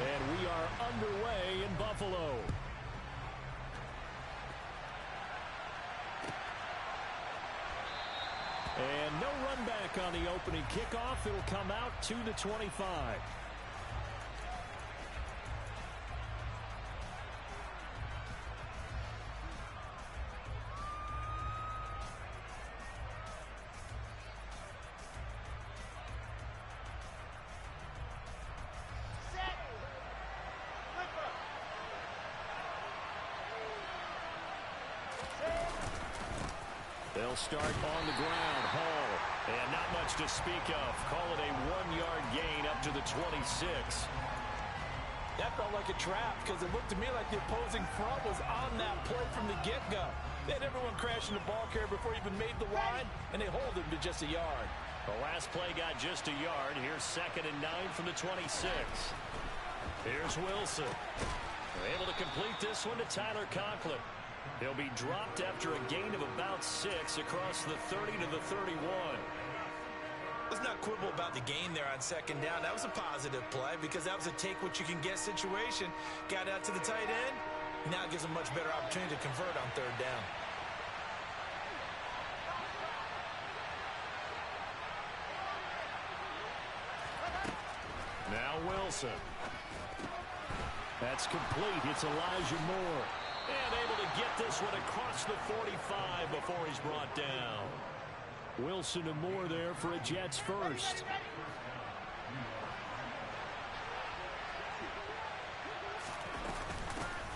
And we are underway in Buffalo. And no run back on the opening kickoff. It'll come out to the 25. They'll start on the ground. Hall. And not much to speak of. Call it a 1-yard gain up to the 26. That felt like a trap because it looked to me like the opposing front was on that play from the get-go. They had everyone crashing the ball carrier before he even made the line, and they hold him to just a yard. The last play got just a yard. Here's 2nd and 9 from the 26. Here's Wilson. They're able to complete this one to Tyler Conklin. He'll be dropped after a gain of about 6 across the 30 to the 31. Let's not quibble about the gain there on 2nd down. That was a positive play because that was a take-what-you-can-get situation. Got out to the tight end. Now it gives him a much better opportunity to convert on 3rd down. Now Wilson. That's complete. It's Elijah Moore. And able to get this one across the 45 before he's brought down. Wilson and Moore there for a Jets first.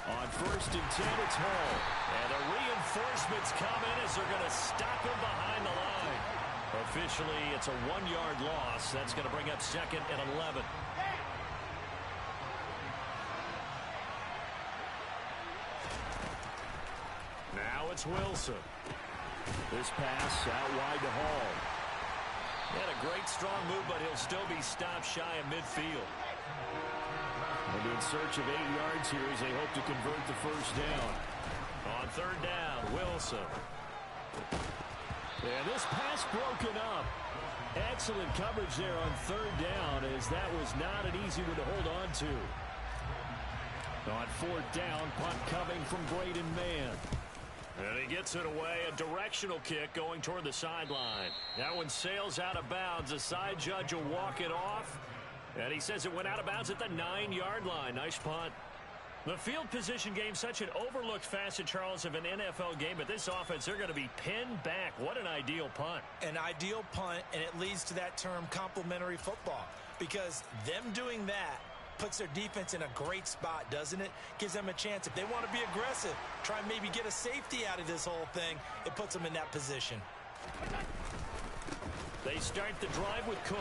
On 1st and 10, it's Hall. And the reinforcements come in as they're going to stop him behind the line. Officially, it's a 1-yard loss. That's going to bring up 2nd and 11. Now it's Wilson. This pass out wide to Hall. He had a great strong move, but he'll still be stopped shy of midfield. And in search of 8 yards here as they hope to convert the 1st down. On 3rd down, Wilson. And this pass broken up. Excellent coverage there on 3rd down as that was not an easy one to hold on to. On 4th down, punt coming from Braden Mann. And he gets it away, a directional kick going toward the sideline. That one sails out of bounds. The side judge will walk it off. And he says it went out of bounds at the 9-yard line. Nice punt. The field position game, such an overlooked facet, Charles, of an NFL game. But this offense, they're going to be pinned back. What an ideal punt. An ideal punt, and it leads to that term complementary football. Because them doing that puts their defense in a great spot, doesn't it? Gives them a chance. If they want to be aggressive, try and maybe get a safety out of this whole thing, it puts them in that position. They start the drive with Cook.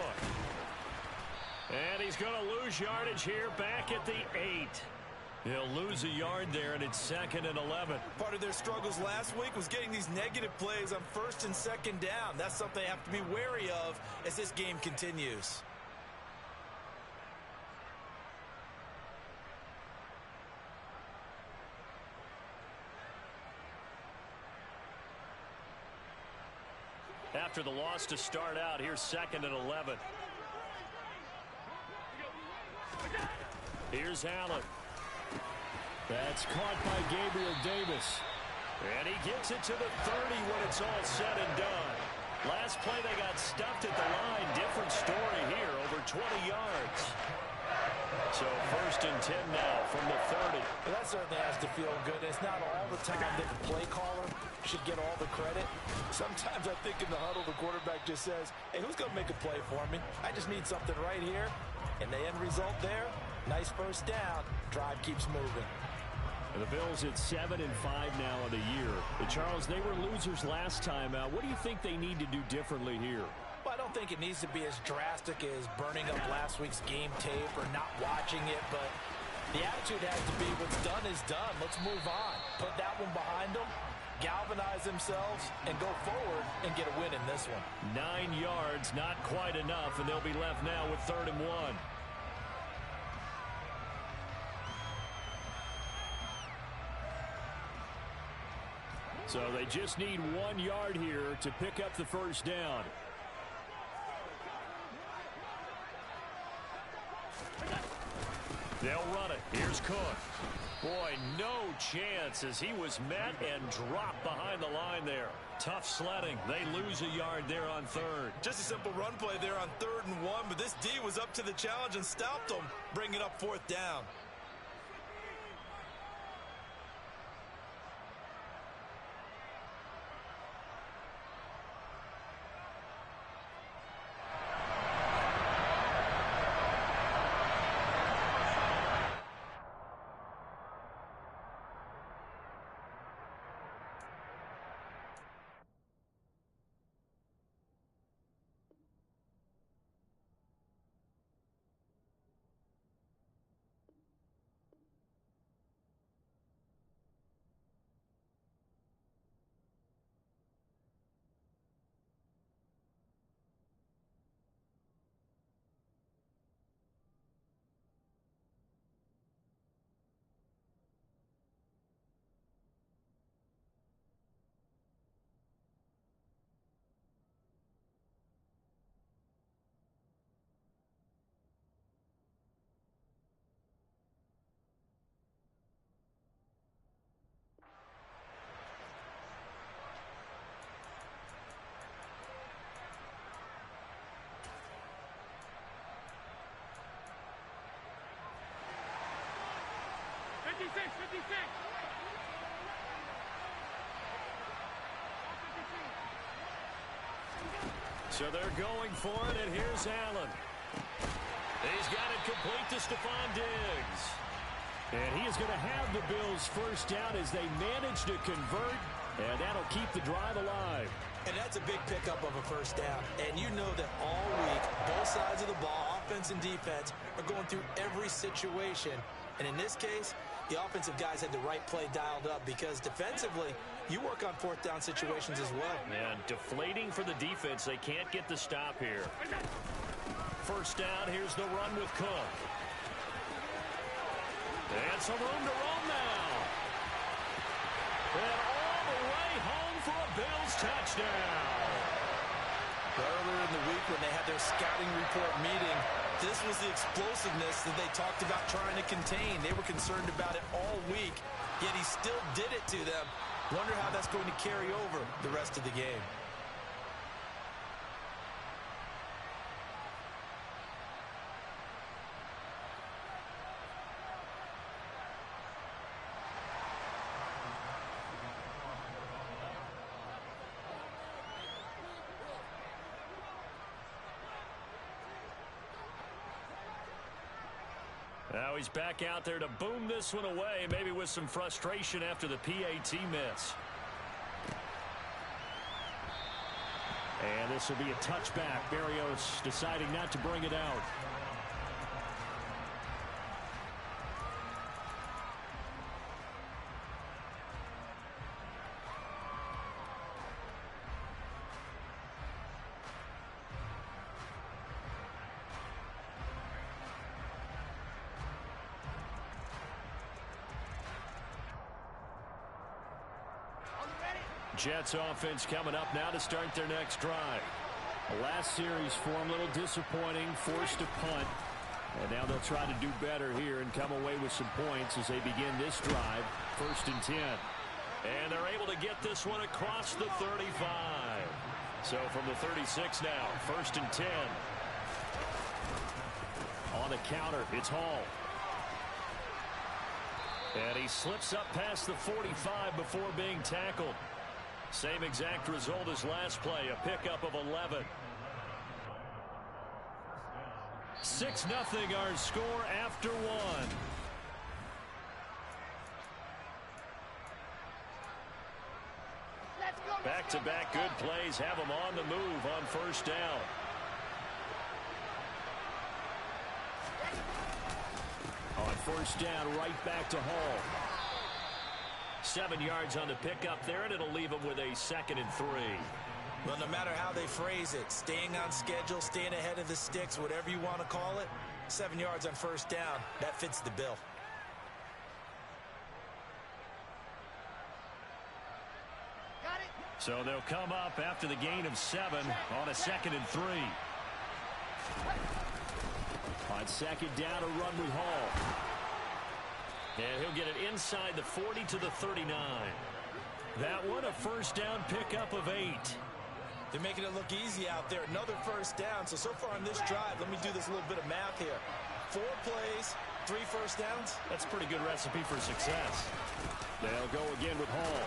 And he's going to lose yardage here back at the 8. He'll lose a yard there, and it's 2nd and 11. Part of their struggles last week was getting these negative plays on 1st and 2nd down. That's something they have to be wary of as this game continues. After the loss to start out, here's 2nd and 11. Here's Allen. That's caught by Gabriel Davis. And he gets it to the 30 when it's all said and done. Last play they got stuffed at the line. Different story here, over 20 yards. So 1st and 10 now from the 30. Well, that certainly has to feel good. It's not all the time that the play caller should get all the credit. Sometimes I think in the huddle, the quarterback just says, hey, who's going to make a play for me? I just need something right here. And the end result there, nice 1st down. Drive keeps moving. And the Bills at 7 and 5 now in the year. But Charles, they were losers last time out. What do you think they need to do differently here? Well, I don't think it needs to be as drastic as burning up last week's game tape or not watching it, but the attitude has to be what's done is done. Let's move on. Put that one behind them, galvanize themselves, and go forward and get a win in this one. 9 yards, not quite enough, and they'll be left now with 3rd and 1. So they just need 1 yard here to pick up the 1st down. They'll run it. Here's Cook. Boy, no chance as he was met and dropped behind the line there. Tough sledding. They lose a yard there on third. Just a simple run play there on 3rd and 1, but this D was up to the challenge and stopped them, bringing up 4th down. So they're going for it, and here's Allen. He's got it complete to Stephon Diggs. And he is going to have the Bills first down as they manage to convert, and that'll keep the drive alive. And that's a big pickup of a first down. And you know that all week, both sides of the ball, offense and defense, are going through every situation. And in this case, the offensive guys had the right play dialed up because defensively, you work on 4th down situations as well. And deflating for the defense. They can't get the stop here. First down, here's the run with Cook. And some room to roam now. And all the way home for a Bills touchdown. Earlier in the week when they had their scouting report meeting, this was the explosiveness that they talked about trying to contain. They were concerned about it all week, yet he still did it to them. Wonder how that's going to carry over the rest of the game. Now he's back out there to boom this one away, maybe with some frustration after the PAT miss. And this will be a touchback. Berrios deciding not to bring it out. Jets offense coming up now to start their next drive. The last series for them, a little disappointing, forced to punt. And now they'll try to do better here and come away with some points as they begin this drive. 1st and 10. And they're able to get this one across the 35. So from the 36 now, 1st and 10. On the counter, it's Hall. And he slips up past the 45 before being tackled. Same exact result as last play, a pickup of 11. 6-0 our score after one. Back-to-back good plays have them on the move on 1st down. On 1st down, right back to Hall. 7 yards on the pickup there, and it'll leave them with a 2nd and 3. Well, no matter how they phrase it, staying on schedule, staying ahead of the sticks, whatever you want to call it, 7 yards on 1st down, that fits the bill. Got it. So they'll come up after the gain of 7 on a 2nd and 3. On 2nd down, a run with Hall. And he'll get it inside the 40 to the 39. That one, a first down pickup of 8. They're making it look easy out there. Another first down. So far on this drive, let me do this little bit of math here. 4 plays, 3 first downs. That's a pretty good recipe for success. They'll go again with Hall.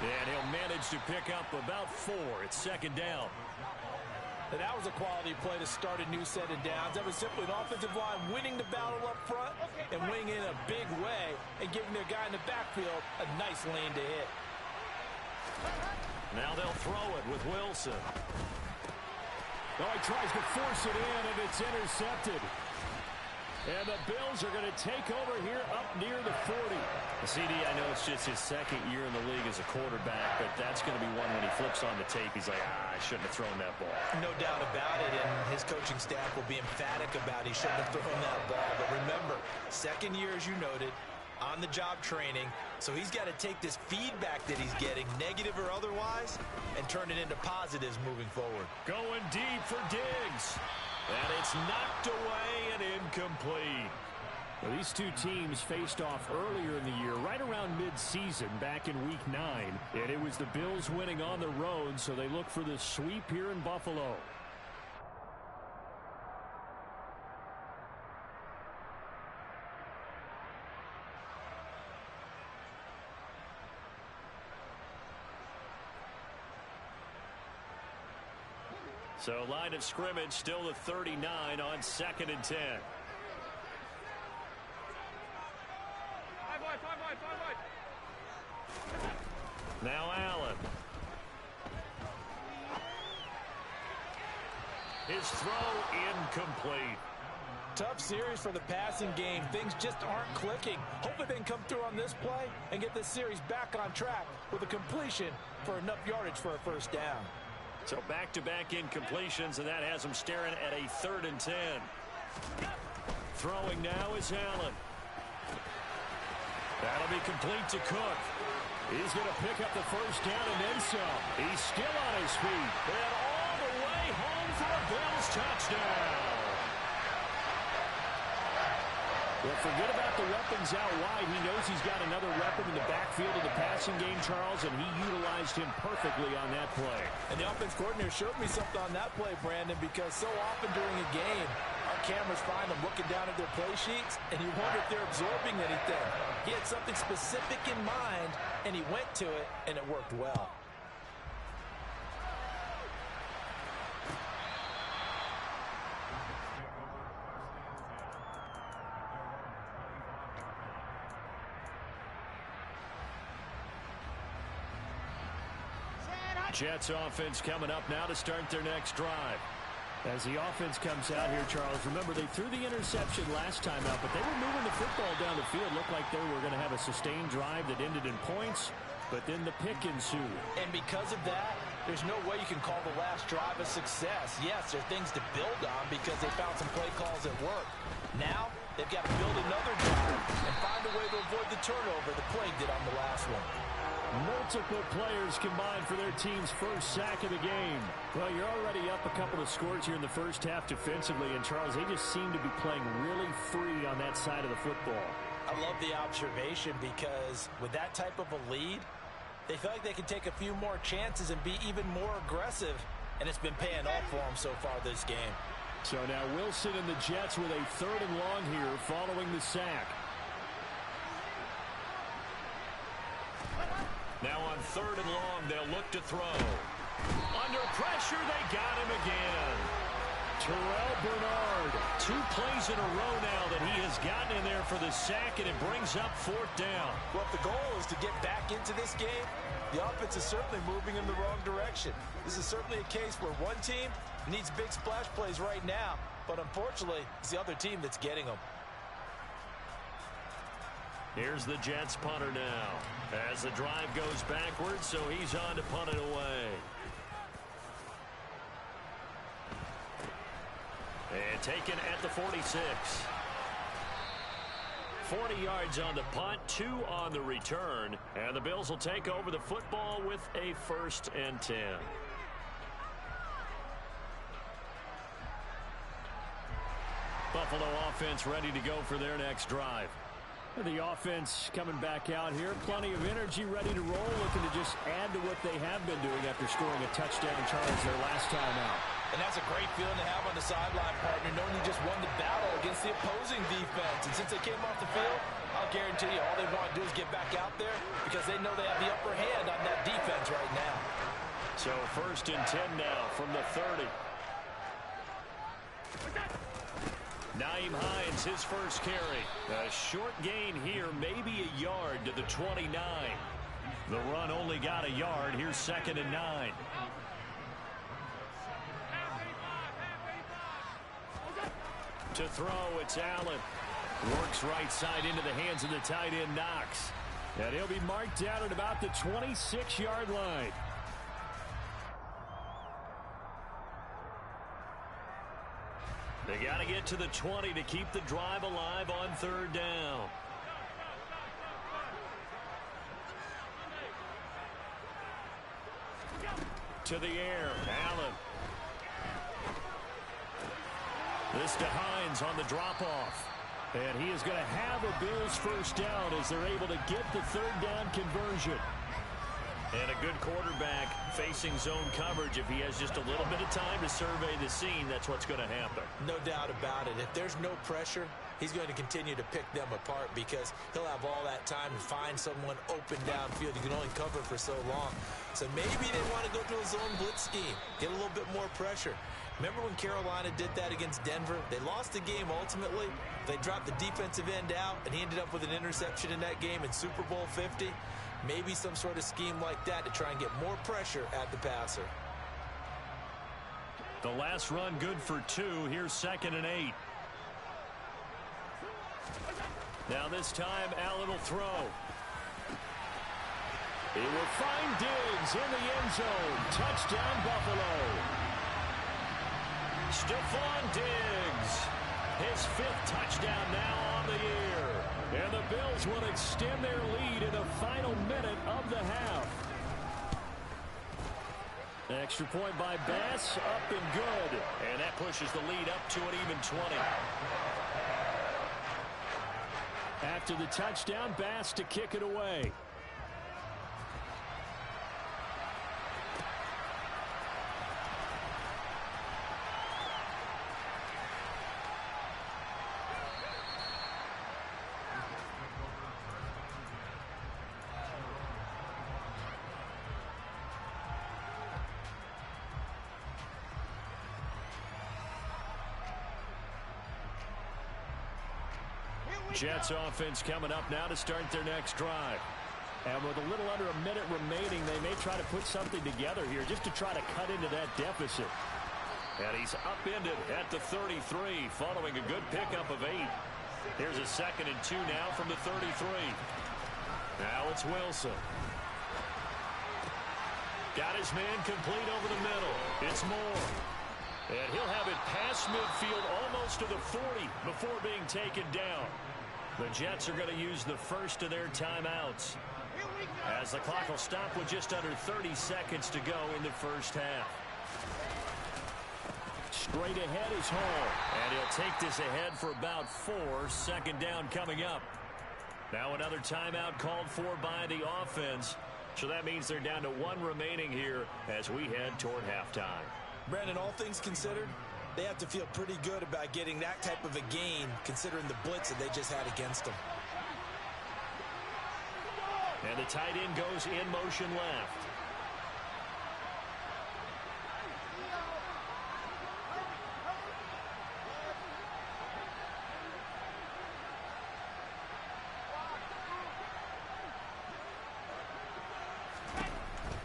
And he'll manage to pick up about 4. It's second down. And that was a quality play to start a new set of downs. That was simply an offensive line winning the battle up front and winning in a big way and giving their guy in the backfield a nice lane to hit. Now they'll throw it with Wilson. Oh, he tries to force it in, and it's intercepted. And the Bills are going to take over here up near the 40. CD, I know it's just his second year in the league as a quarterback, but that's going to be one when he flips on the tape. He's like, I shouldn't have thrown that ball. No doubt about it, and his coaching staff will be emphatic about he shouldn't have thrown that ball. But remember, second year, as you noted, on-the-job training, so he's got to take this feedback that he's getting, negative or otherwise, and turn it into positives moving forward. Going deep for Diggs. And it's knocked away and incomplete. Well, these two teams faced off earlier in the year, right around mid-season, back in Week 9. And it was the Bills winning on the road, so they look for the sweep here in Buffalo. So line of scrimmage still the 39 on 2nd and 10. Now Allen. His throw incomplete. Tough series for the passing game. Things just aren't clicking. Hopefully they can come through on this play and get this series back on track with a completion for enough yardage for a first down. So back-to-back incompletions, and that has him staring at a 3rd and 10. Throwing now is Allen. That'll be complete to Cook. He's going to pick up the first down and then some. He's still on his feet. And all the way home for a Bills touchdown. Well, forget about the weapons out wide. He knows he's got another weapon in the backfield of the passing game, Charles, and he utilized him perfectly on that play. And the offense coordinator showed me something on that play, Brandon, because so often during a game, our cameras find them looking down at their play sheets, and you wonder if they're absorbing anything. He had something specific in mind, and he went to it, and it worked well. Jets offense coming up now to start their next drive. As the offense comes out here, Charles, remember they threw the interception last time out, but they were moving the football down the field. Looked like they were going to have a sustained drive that ended in points, but then the pick ensued. And because of that, there's no way you can call the last drive a success. Yes, there are things to build on because they found some play calls that work. Now, they've got to build another drive and find a way to avoid the turnover the play did on the last one. Multiple players combined for their team's first sack of the game. Well, you're already up a couple of scores here in the first half defensively, and Charles, they just seem to be playing really free on that side of the football. I love the observation because with that type of a lead, they feel like they can take a few more chances and be even more aggressive, and it's been paying off for them so far this game. So now Wilson and the Jets with a 3rd and long here following the sack. Now on 3rd and long, they'll look to throw. Under pressure, they got him again. Terrell Bernard, 2 plays in a row now that he has gotten in there for the sack, and it brings up 4th down. Well, if the goal is to get back into this game, the offense is certainly moving in the wrong direction. This is certainly a case where one team needs big splash plays right now, but unfortunately, it's the other team that's getting them. Here's the Jets punter now as the drive goes backwards, so he's on to punt it away. And taken at the 46. 40 yards on the punt, 2 on the return, and the Bills will take over the football with a 1st and 10. Buffalo offense ready to go for their next drive. The offense coming back out here. Plenty of energy, ready to roll, looking to just add to what they have been doing after scoring a touchdown charge their last time out. And that's a great feeling to have on the sideline, partner, knowing you just won the battle against the opposing defense. And since they came off the field, I'll guarantee you all they want to do is get back out there because they know they have the upper hand on that defense right now. So 1st and 10 now from the 30. Naeem Hines, his first carry. A short gain here, maybe a yard to the 29. The run only got a yard. Here's 2nd and 9. To throw, it's Allen. Works right side into the hands of the tight end, Knox. And he'll be marked down at about the 26-yard line. They got to get to the 20 to keep the drive alive on 3rd down. To the air, Allen. This to Hines on the drop-off. And he is going to have a Bills first down as they're able to get the 3rd down conversion. And a good quarterback facing zone coverage. If he has just a little bit of time to survey the scene, that's what's going to happen. No doubt about it. If there's no pressure, he's going to continue to pick them apart because he'll have all that time to find someone open downfield. You can only cover for so long. So maybe they want to go to a zone blitz scheme, get a little bit more pressure. Remember when Carolina did that against Denver? They lost the game ultimately. They dropped the defensive end out, and he ended up with an interception in that game in Super Bowl 50. Maybe some sort of scheme like that to try and get more pressure at the passer. The last run good for 2. Here's 2nd and 8. Now this time, Allen will throw. He will find Diggs in the end zone. Touchdown, Buffalo. Stephon Diggs. His 5th touchdown now on the year. And the Bills will extend their lead in the final minute of the half. Extra point by Bass, up and good. And that pushes the lead up to an even 20. After the touchdown, Bass to kick it away. Jets offense coming up now to start their next drive. And with a little under a minute remaining, they may try to put something together here just to try to cut into that deficit. And he's upended at the 33 following a good pickup of 8. Here's a 2nd and 2 now from the 33. Now it's Wilson. Got his man complete over the middle. It's Moore. And he'll have it past midfield almost to the 40 before being taken down. The Jets are going to use the first of their timeouts as the clock will stop with just under 30 seconds to go in the first half. Straight ahead is Hall, and he'll take this ahead for about 4. 2nd down coming up. Now another timeout called for by the offense. So that means they're down to 1 remaining here as we head toward halftime. Brandon, all things considered, they have to feel pretty good about getting that type of a gain considering the blitz that they just had against them. And the tight end goes in motion left.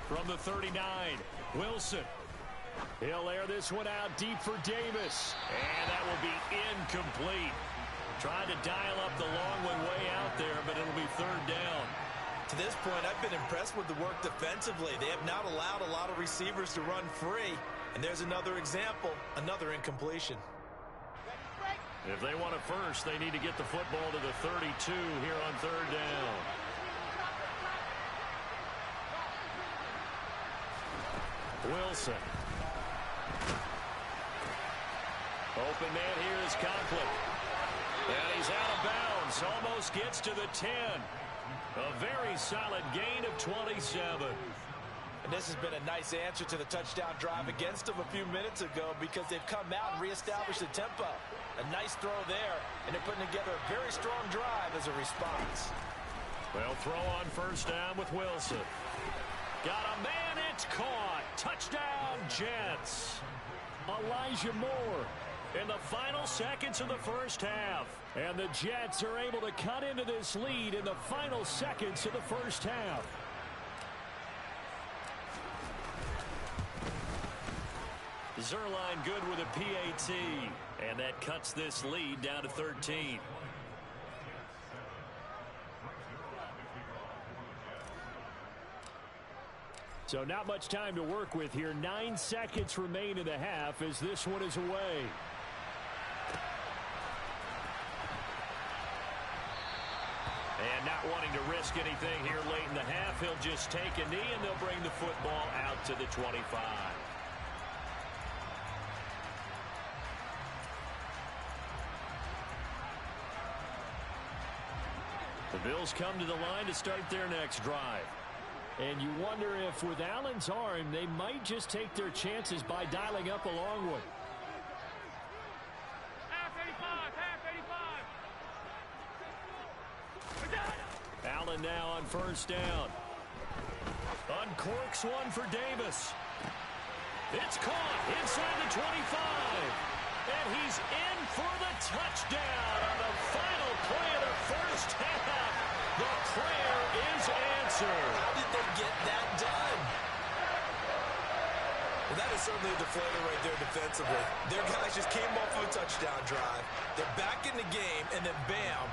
From the 39, Wilson. He'll air this one out deep for Davis. And that will be incomplete. Trying to dial up the long one way out there, but it'll be 3rd down. To this point, I've been impressed with the work defensively. They have not allowed a lot of receivers to run free. And there's another example, another incompletion. If they want a first, they need to get the football to the 32 here on 3rd down. Wilson. Open man here is Conklin. And he's out of bounds. Almost gets to the 10. A very solid gain of 27. And this has been a nice answer to the touchdown drive against them a few minutes ago because they've come out and reestablished the tempo. A nice throw there, and they're putting together a very strong drive as a response. Well, throw on first down with Wilson. Got a man, it's caught. Touchdown, Jets. Elijah Moore in the final seconds of the first half. And the Jets are able to cut into this lead in the final seconds of the first half. Zerline good with a PAT. And that cuts this lead down to 13. So not much time to work with here. 9 seconds remain in the half as this one is away. And not wanting to risk anything here late in the half, he'll just take a knee and they'll bring the football out to the 25. The Bills come to the line to start their next drive. And you wonder if with Allen's arm, they might just take their chances by dialing up a long one. Half 85. Allen now on first down. Uncorks one for Davis. It's caught inside the 25. And he's in for the touchdown on the final play of the first half. The prayer is answered. How did they get that done? Well, that is certainly a deflator right there defensively. Their guys just came off of a touchdown drive. They're back in the game, and then bam,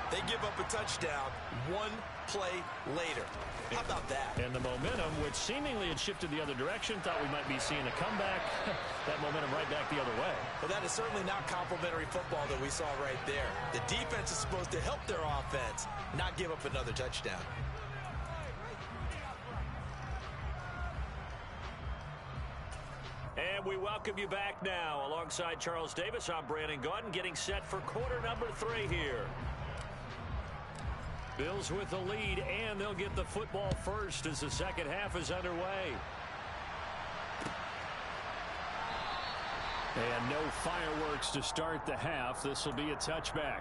they give up a touchdown one play later. How about that? And the momentum, which seemingly had shifted the other direction, thought we might be seeing a comeback. That momentum right back the other way. Well, that is certainly not complimentary football that we saw right there. The defense is supposed to help their offense, not give up another touchdown. And we welcome you back now. Alongside Charles Davis, I'm Brandon Gaudin, getting set for quarter number 3 here. Bills with the lead, and they'll get the football first as the second half is underway. And no fireworks to start the half. This will be a touchback.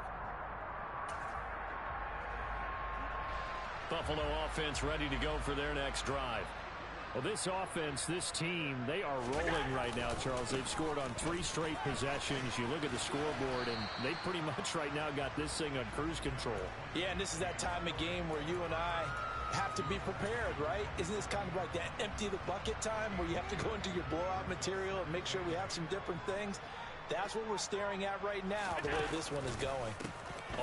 Buffalo offense ready to go for their next drive. Well, this offense, this team, they are rolling right now, Charles. They've scored on 3 straight possessions. You look at the scoreboard, and they pretty much right now got this thing on cruise control. Yeah, and this is that time of game where you and I have to be prepared, right? Isn't this kind of like that empty the bucket time where you have to go into your blowout material and make sure we have some different things? That's what we're staring at right now, the way this one is going.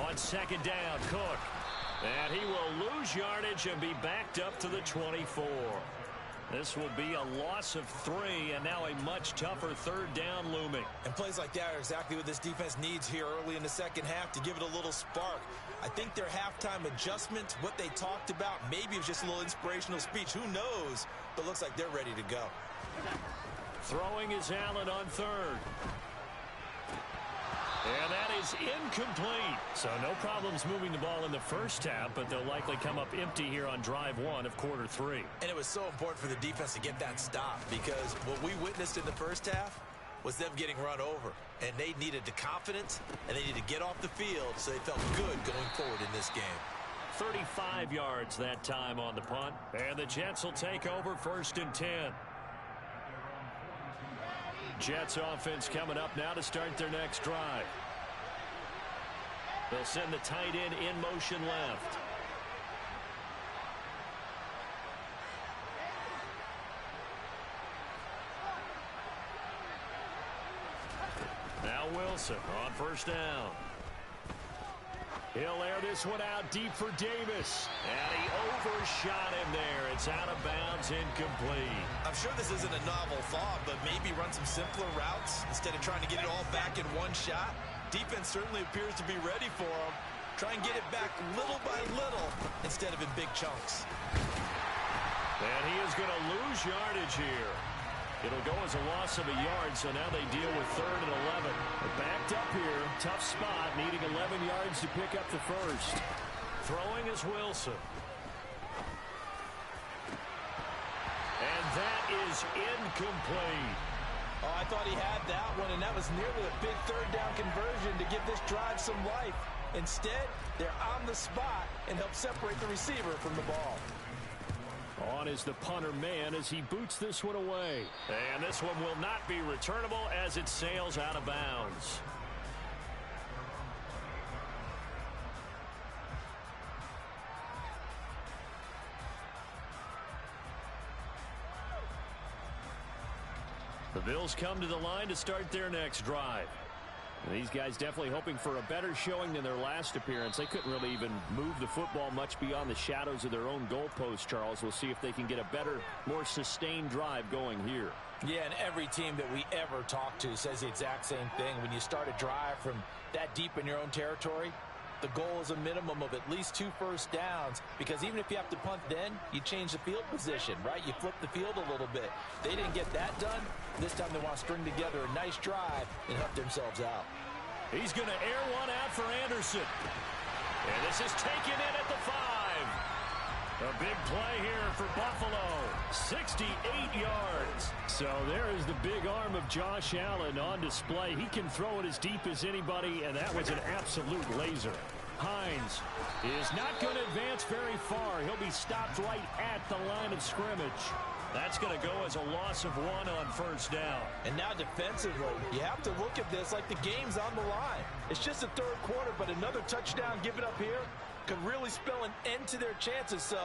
On second down, Cook. And he will lose yardage and be backed up to the 24. This will be a loss of 3, and now a much tougher third down looming. And plays like that are exactly what this defense needs here early in the second half to give it a little spark. I think their halftime adjustments, what they talked about, maybe it was just a little inspirational speech. Who knows? But looks like they're ready to go. Throwing is Allen on third. And that is incomplete. So no problems moving the ball in the first half, but they'll likely come up empty here on drive 1 of quarter 3. And it was so important for the defense to get that stop because what we witnessed in the first half was them getting run over. And they needed the confidence, and they needed to get off the field so they felt good going forward in this game. 35 yards that time on the punt. And the Jets will take over first and 10. Jets offense coming up now to start their next drive. They'll send the tight end in motion left. Now Wilson on first down. He'll air this one out deep for Davis. And he overshot him there. It's out of bounds, incomplete. I'm sure this isn't a novel thought, but maybe run some simpler routes instead of trying to get it all back in one shot. Defense certainly appears to be ready for him. Try and get it back little by little instead of in big chunks. And he is going to lose yardage here. It'll go as a loss of a yard, so now they deal with 3rd and 11. They're backed up here tough spot, needing 11 yards to pick up the first. Throwing is Wilson. And that is incomplete. Oh, I thought he had that one, and that was nearly a big third down conversion to give this drive some life. Instead, they're on the spot and help separate the receiver from the ball. On is the punter man as he boots this one away. And this one will not be returnable as it sails out of bounds. The Bills come to the line to start their next drive. And these guys definitely hoping for a better showing than their last appearance. They couldn't really even move the football much beyond the shadows of their own goalpost, Charles. We'll see if they can get a better, more sustained drive going here. Yeah, and every team that we ever talk to says the exact same thing. When you start a drive from that deep in your own territory, the goal is a minimum of at least 2 first downs, because even if you have to punt then, you change the field position, right? You flip the field a little bit. They didn't get that done. This time they want to string together a nice drive and help themselves out. He's going to air one out for Anderson. And this is taken in at the 5. A big play here for Buffalo. 68 yards. So there is the big arm of Josh Allen on display. He can throw it as deep as anybody, and that was an absolute laser. Hines is not going to advance very far. He'll be stopped right at the line of scrimmage. That's going to go as a loss of 1 on first down. And now defensively, you have to look at this like the game's on the line. It's just the third quarter, but another touchdown given up here could really spell an end to their chances. So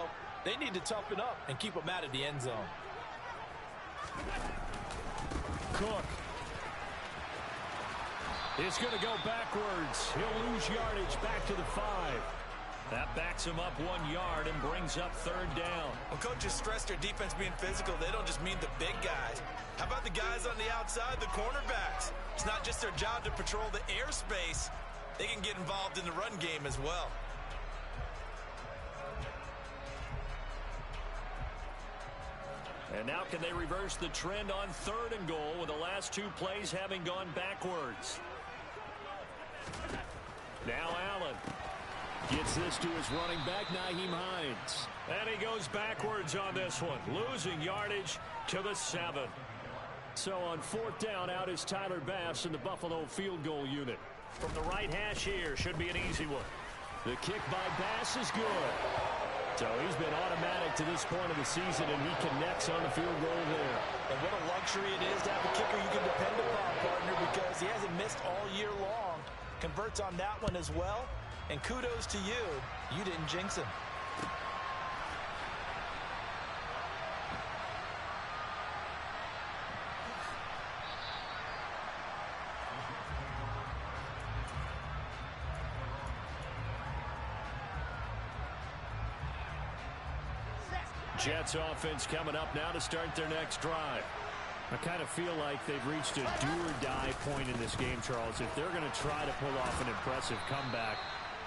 they need to toughen up and keep them out of the end zone. Cook. It's going to go backwards. He'll lose yardage back to the 5. That backs him up 1 yard and brings up third down. When coaches stress their defense being physical, they don't just mean the big guys. How about the guys on the outside, the cornerbacks? It's not just their job to patrol the airspace. They can get involved in the run game as well. And now can they reverse the trend on 3rd and goal with the last 2 plays having gone backwards? Now Allen gets this to his running back, Nyheim Hines. And he goes backwards on this one, losing yardage to the 7. So on 4th down, out is Tyler Bass in the Buffalo field goal unit. From the right hash here, should be an easy one. The kick by Bass is good. So he's been automatic to this point of the season, and he connects on the field goal there. And what a luxury it is to have a kicker you can depend upon, partner, because he hasn't missed all year long. Converts on that one as well. And kudos to you. You didn't jinx him. Jets offense coming up now to start their next drive. I kind of feel like they've reached a do-or-die point in this game, Charles. If they're going to try to pull off an impressive comeback,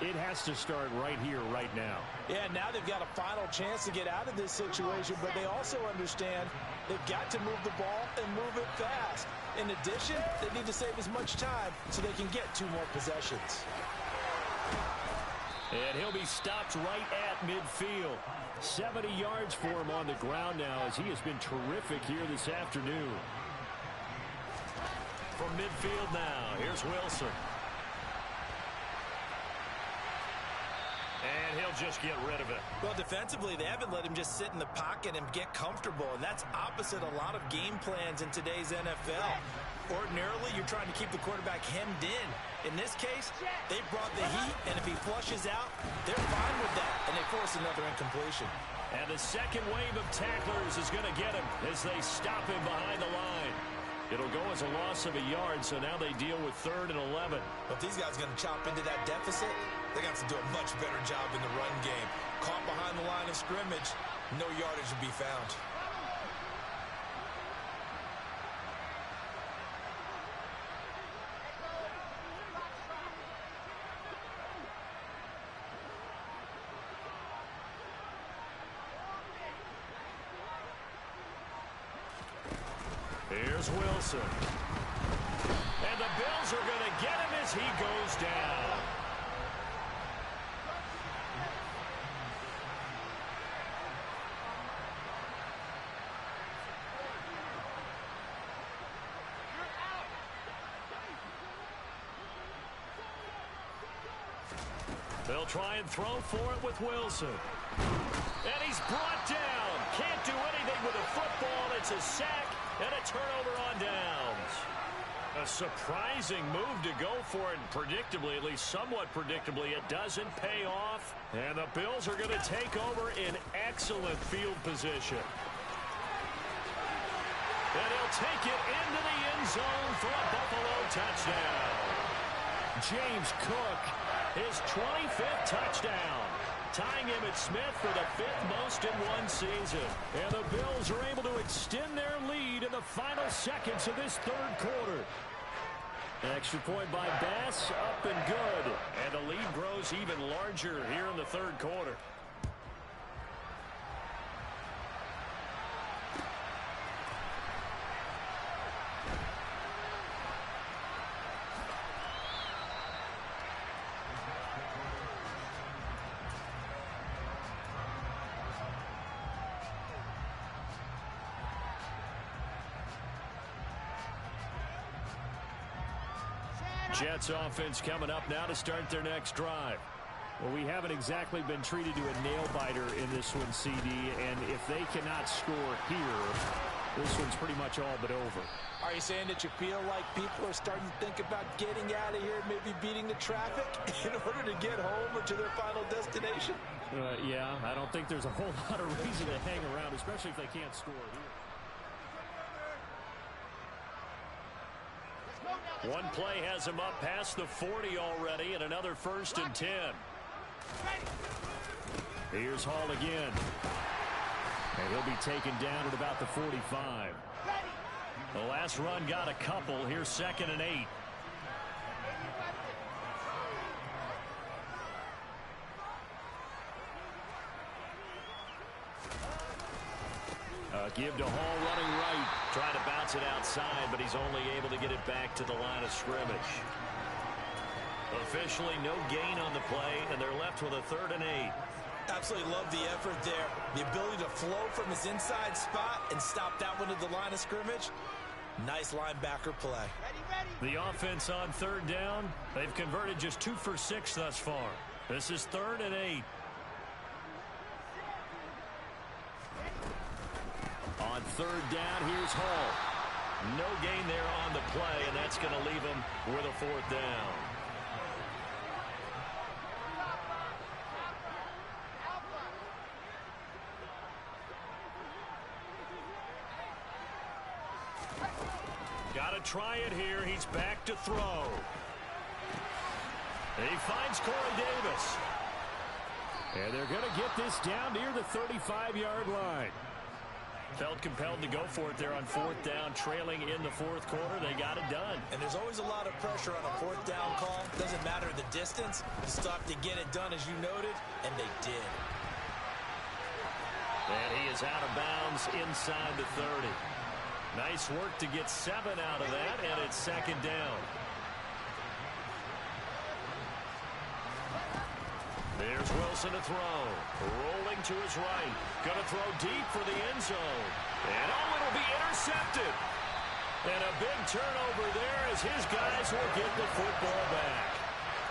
it has to start right here, right now. Yeah, now they've got a final chance to get out of this situation, but they also understand they've got to move the ball and move it fast. In addition, they need to save as much time so they can get 2 more possessions. And he'll be stopped right at midfield. 70 yards for him on the ground now as he has been terrific here this afternoon. From midfield now, here's Wilson. And he'll just get rid of it. Well, defensively, they haven't let him just sit in the pocket and get comfortable, and that's opposite a lot of game plans in today's NFL. Ordinarily, you're trying to keep the quarterback hemmed in. In this case, they brought the heat, and if he flushes out, they're fine with that, and they force another incompletion. And the second wave of tacklers is going to get him as they stop him behind the line. It'll go as a loss of a yard, so now they deal with 3rd and 11. But if these guys are going to chop into that deficit, they're going to have to do a much better job in the run game. Caught behind the line of scrimmage, no yardage will be found. Here's Wilson. And the Bills are going to get him as as he goes down. They'll try and throw for it with Wilson. And he's brought down. Can't do anything with a football. It's a sack and a turnover on downs. A surprising move to go for it. And predictably, at least somewhat predictably, it doesn't pay off. And the Bills are going to take over in excellent field position. And he'll take it into the end zone for a Buffalo touchdown. James Cook, his 25th touchdown, tying Emmitt Smith for the 5th most in one season. And the Bills are able to extend their lead in the final seconds of this third quarter. Extra point by Bass, up and good. And the lead grows even larger here in the third quarter. Jets offense coming up now to start their next drive. Well, we haven't exactly been treated to a nail-biter in this one, CD, and if they cannot score here, this one's pretty much all but over. Are you saying that you feel like people are starting to think about getting out of here, maybe beating the traffic in order to get home or to their final destination? Yeah, I don't think there's a whole lot of reason to hang around, especially if they can't score here. One play has him up past the 40 already, and another 1st and 10. Here's Hall again. And he'll be taken down at about the 45. The last run got a couple. Here's 2nd and 8. Give to Hall running right. Trying to bounce it outside, but he's only able to get it back to the line of scrimmage. Officially no gain on the play, and they're left with a 3rd and 8. Absolutely love the effort there. The ability to flow from his inside spot and stop that one at the line of scrimmage. Nice linebacker play. The offense on 3rd down. They've converted just 2 for 6 thus far. This is 3rd and 8. On 3rd down, here's Hall. No gain there on the play, and that's going to leave him with a 4th down. Got to try it here. He's back to throw. He finds Corey Davis. And they're going to get this down near the 35-yard line. Felt compelled to go for it there on 4th down, trailing in the 4th quarter. They got it done. And there's always a lot of pressure on a 4th down call. Doesn't matter the distance. You still have to get it done, as you noted, and they did. And he is out of bounds inside the 30. Nice work to get 7 out of that, and it's 2nd down. There's Wilson to throw. Rolling to his right. Going to throw deep for the end zone. And oh, it'll be intercepted. And a big turnover there as his guys will get the football back.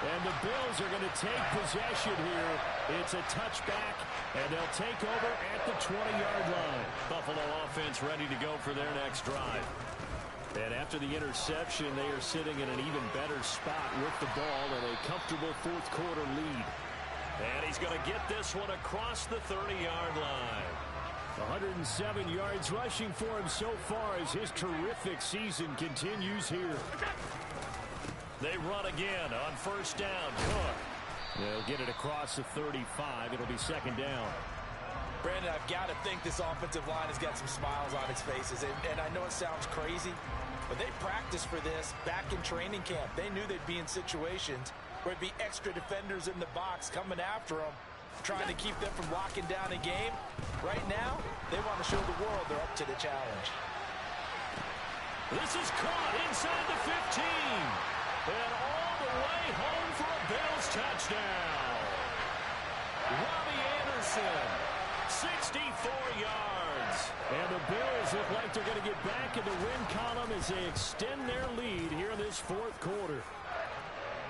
And the Bills are going to take possession here. It's a touchback, and they'll take over at the 20-yard line. Buffalo offense ready to go for their next drive. And after the interception, they are sitting in an even better spot with the ball and a comfortable 4th quarter lead. And he's going to get this one across the 30-yard line. 107 yards rushing for him so far as his terrific season continues here. They run again on 1st down. Cook. They'll get it across the 35. It'll be 2nd down. Brandon, I've got to think this offensive line has got some smiles on its faces. And I know it sounds crazy, but they practiced for this back in training camp. They knew they'd be in situations where it'd be extra defenders in the box coming after them, trying to keep them from locking down a game. Right now, they want to show the world they're up to the challenge. This is caught inside the 15. And all the home for a Bills touchdown. Robbie Anderson, 64 yards. And the Bills look like they're going to get back in the win column as they extend their lead here in this fourth quarter.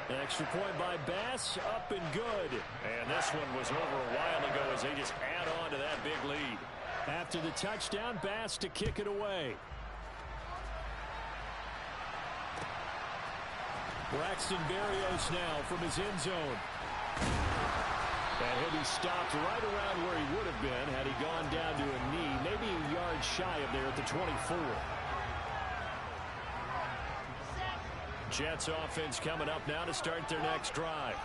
Extra point by Bass, up and good. And this one was over a while ago as they just add on to that big lead. After the touchdown, Bass to kick it away. Braxton Berrios now from his end zone. And he'll be stopped right around where he would have been had he gone down to a knee, maybe a yard shy of there at the 24. Jets offense coming up now to start their next drive.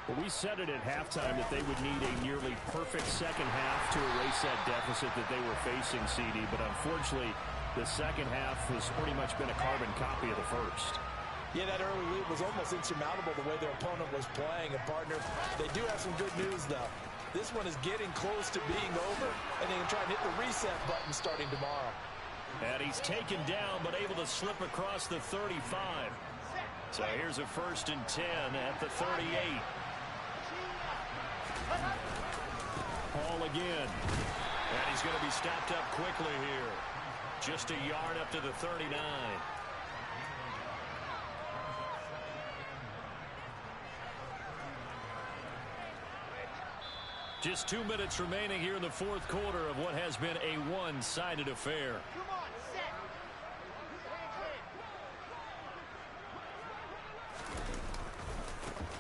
Well, we said it at halftime that they would need a nearly perfect second half to erase that deficit that they were facing, CD. But unfortunately, the second half has pretty much been a carbon copy of the first. Yeah, that early lead was almost insurmountable the way their opponent was playing. And, partner, they do have some good news, though. This one is getting close to being over, and they can try and hit the reset button starting tomorrow. And he's taken down, but able to slip across the 35. So here's a 1st and 10 at the 38. Hall again. And he's going to be stopped up quickly here. Just a yard up to the 39. Just 2 minutes remaining here in the fourth quarter of what has been a one-sided affair.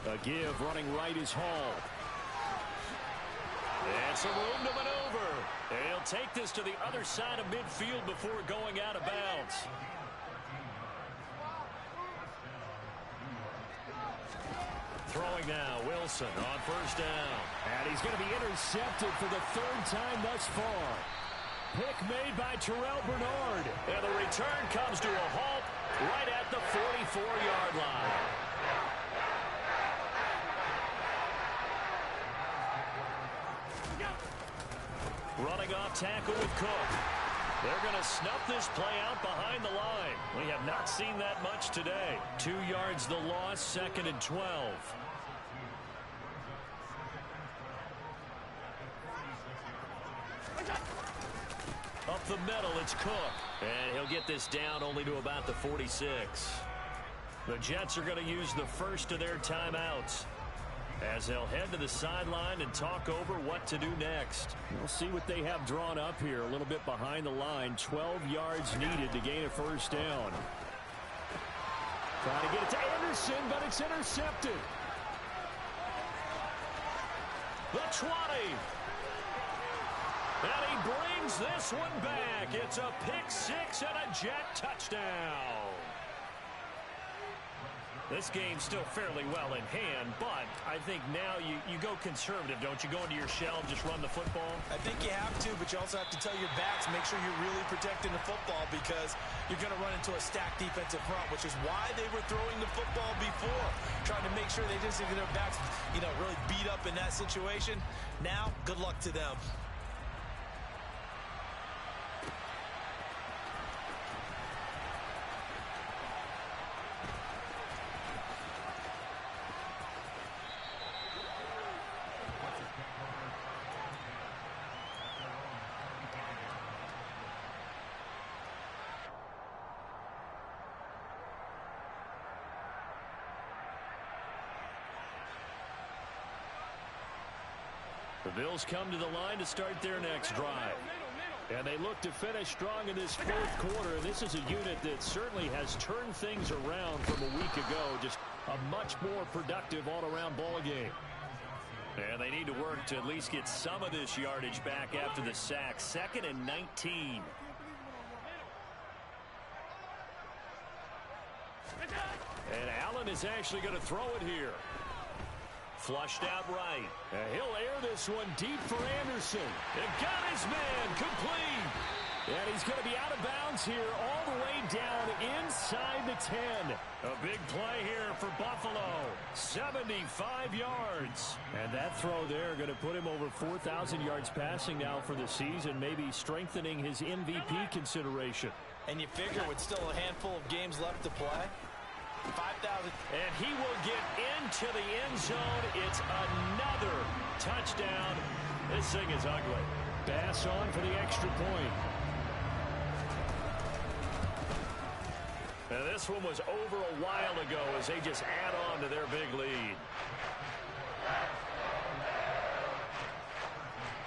A give running right is Hall. And some room to maneuver. He'll take this to the other side of midfield before going out of bounds. Throwing now, Wilson on 1st down. And he's going to be intercepted for the 3rd time thus far. Pick made by Terrell Bernard. And the return comes to a halt right at the 44-yard line. Running off tackle with Cook. They're going to snuff this play out behind the line. We have not seen that much today. 2 yards the loss, 2nd and 12. Up the middle, it's Cook. And he'll get this down only to about the 46. The Jets are going to use the first of their timeouts as they'll head to the sideline and talk over what to do next. We'll see what they have drawn up here a little bit behind the line. 12 yards needed to gain a 1st down. Trying to get it to Anderson, but it's intercepted. The 20. And he brings this one back. It's a pick 6 and a Jet touchdown. This game's still fairly well in hand, but I think now you go conservative, don't you? Go into your shell and just run the football? I think you have to, but you also have to tell your backs, make sure you're really protecting the football because you're going to run into a stacked defensive front, which is why they were throwing the football before, trying to make sure they didn't get their backs, really beat up in that situation. Now, good luck to them. The Bills come to the line to start their next drive. And they look to finish strong in this fourth quarter. And this is a unit that certainly has turned things around from a week ago. Just a much more productive all-around ball game. And they need to work to at least get some of this yardage back after the sack. 2nd and 19. And Allen is actually going to throw it here. Flushed out right. And he'll air this one deep for Anderson. And got his man complete. And he's going to be out of bounds here all the way down inside the 10. A big play here for Buffalo. 75 yards. And that throw there going to put him over 4,000 yards passing now for the season, maybe strengthening his MVP consideration. And you figure with still a handful of games left to play, 5,000. And he will get into the end zone. It's another touchdown. This thing is ugly. Bass on for the extra point. And this one was over a while ago as they just add on to their big lead.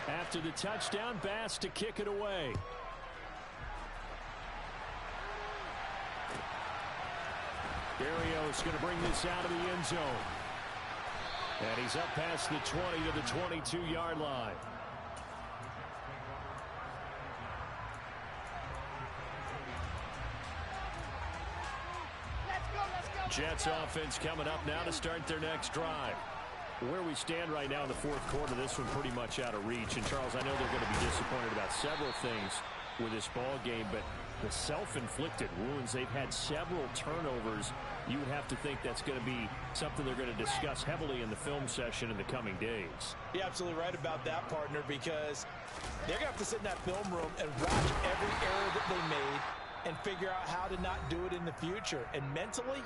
After the touchdown, Bass to kick it away. Barrios going to bring this out of the end zone. And he's up past the 20 to the 22-yard line. Jets offense coming up now to start their next drive. Where we stand right now in the fourth quarter, this one pretty much out of reach. And, Charles, I know they're going to be disappointed about several things with this ball game, but the self-inflicted wounds, they've had several turnovers. You would have to think that's going to be something they're going to discuss heavily in the film session in the coming days. You're absolutely right about that, partner, because they're going to have to sit in that film room and watch every error that they made and figure out how to not do it in the future. And mentally,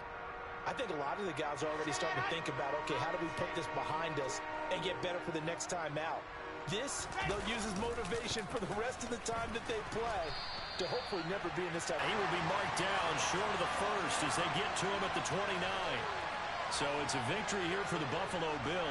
I think a lot of the guys are already starting to think about, okay, how do we put this behind us and get better for the next time out? This, they'll use as motivation for the rest of the time that they play to hopefully never be in this type. He will be marked down short of the first as they get to him at the 29. So it's a victory here for the Buffalo Bills.